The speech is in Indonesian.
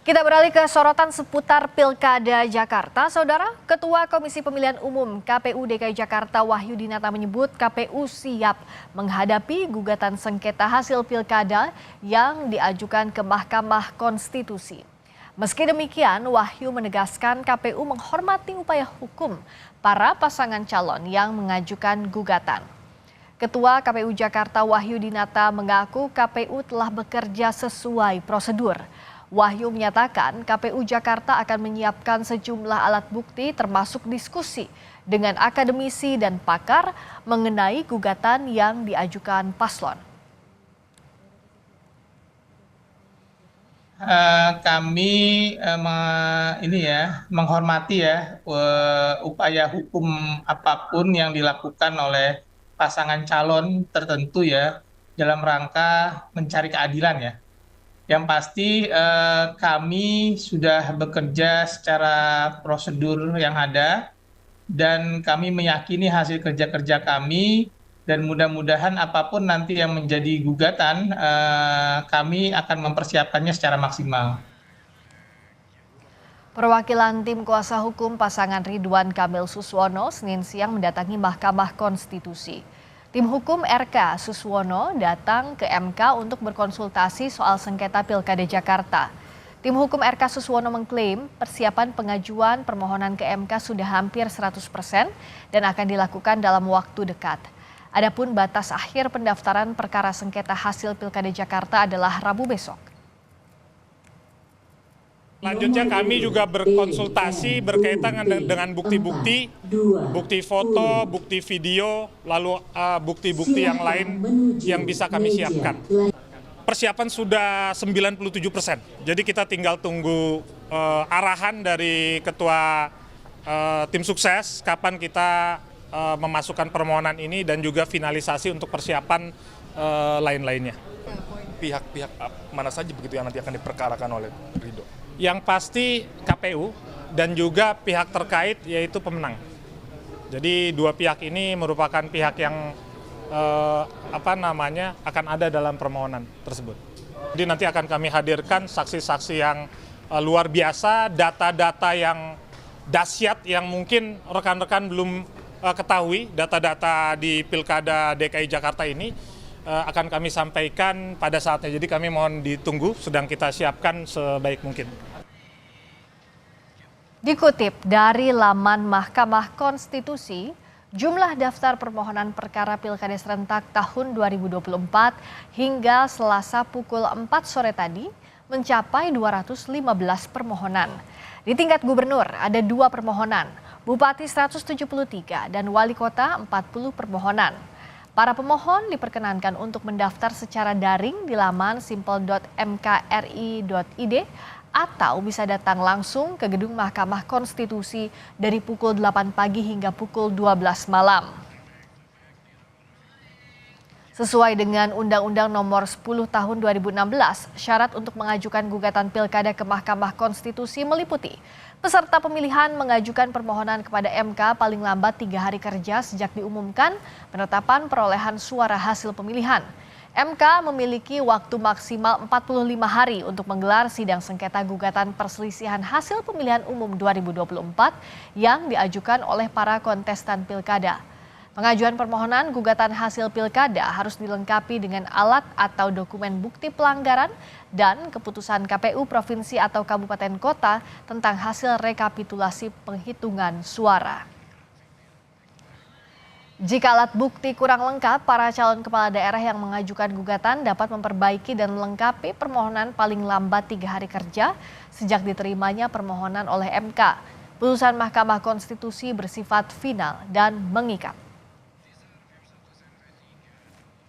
Kita beralih ke sorotan seputar Pilkada Jakarta. Saudara, Ketua Komisi Pemilihan Umum KPU DKI Jakarta Wahyu Dinata menyebut KPU siap menghadapi gugatan sengketa hasil Pilkada yang diajukan ke Mahkamah Konstitusi. Meski demikian, Wahyu menegaskan KPU menghormati upaya hukum para pasangan calon yang mengajukan gugatan. Ketua KPU Jakarta Wahyu Dinata mengaku KPU telah bekerja sesuai prosedur. Wahyu menyatakan KPU Jakarta akan menyiapkan sejumlah alat bukti termasuk diskusi dengan akademisi dan pakar mengenai gugatan yang diajukan paslon. Kami menghormati upaya hukum apapun yang dilakukan oleh pasangan calon tertentu ya dalam rangka mencari keadilan ya. Yang pasti kami sudah bekerja secara prosedur yang ada dan kami meyakini hasil kerja-kerja kami dan mudah-mudahan apapun nanti yang menjadi gugatan kami akan mempersiapkannya secara maksimal. Perwakilan tim kuasa hukum pasangan Ridwan Kamil Suswono Senin siang mendatangi Mahkamah Konstitusi. Tim hukum RK Suswono datang ke MK untuk berkonsultasi soal sengketa Pilkada Jakarta. Tim hukum RK Suswono mengklaim persiapan pengajuan permohonan ke MK sudah hampir 100% dan akan dilakukan dalam waktu dekat. Adapun batas akhir pendaftaran perkara sengketa hasil Pilkada Jakarta adalah Rabu besok. Selanjutnya kami juga berkonsultasi berkaitan dengan bukti-bukti, bukti foto, bukti video, lalu bukti-bukti yang lain yang bisa kami siapkan. Persiapan sudah 97%, jadi kita tinggal tunggu arahan dari Ketua Tim Sukses kapan kita memasukkan permohonan ini dan juga finalisasi untuk persiapan lain-lainnya. Pihak-pihak mana saja begitu yang nanti akan diperkarakan oleh Ridho? Yang pasti KPU dan juga pihak terkait yaitu pemenang. Jadi dua pihak ini merupakan pihak yang akan ada dalam permohonan tersebut. Jadi nanti akan kami hadirkan saksi-saksi yang luar biasa, data-data yang dahsyat yang mungkin rekan-rekan belum ketahui, data-data di Pilkada DKI Jakarta ini akan kami sampaikan pada saatnya. Jadi kami mohon ditunggu, sedang kita siapkan sebaik mungkin. Dikutip dari laman Mahkamah Konstitusi, jumlah daftar permohonan perkara Pilkada serentak tahun 2024 hingga Selasa pukul 4 sore tadi mencapai 215 permohonan. Di tingkat gubernur ada 2 permohonan, bupati 173 dan wali kota 40 permohonan. Para pemohon diperkenankan untuk mendaftar secara daring di laman simpel.mkri.id atau bisa datang langsung ke gedung Mahkamah Konstitusi dari pukul 8 pagi hingga pukul 12 malam. Sesuai dengan Undang-Undang Nomor 10 Tahun 2016, syarat untuk mengajukan gugatan pilkada ke Mahkamah Konstitusi meliputi peserta pemilihan mengajukan permohonan kepada MK paling lambat 3 hari kerja sejak diumumkan penetapan perolehan suara hasil pemilihan. MK memiliki waktu maksimal 45 hari untuk menggelar sidang sengketa gugatan perselisihan hasil pemilihan umum 2024 yang diajukan oleh para kontestan pilkada. Pengajuan permohonan gugatan hasil pilkada harus dilengkapi dengan alat atau dokumen bukti pelanggaran dan keputusan KPU provinsi atau kabupaten kota tentang hasil rekapitulasi penghitungan suara. Jika alat bukti kurang lengkap, para calon kepala daerah yang mengajukan gugatan dapat memperbaiki dan melengkapi permohonan paling lambat 3 hari kerja sejak diterimanya permohonan oleh MK. Putusan Mahkamah Konstitusi bersifat final dan mengikat.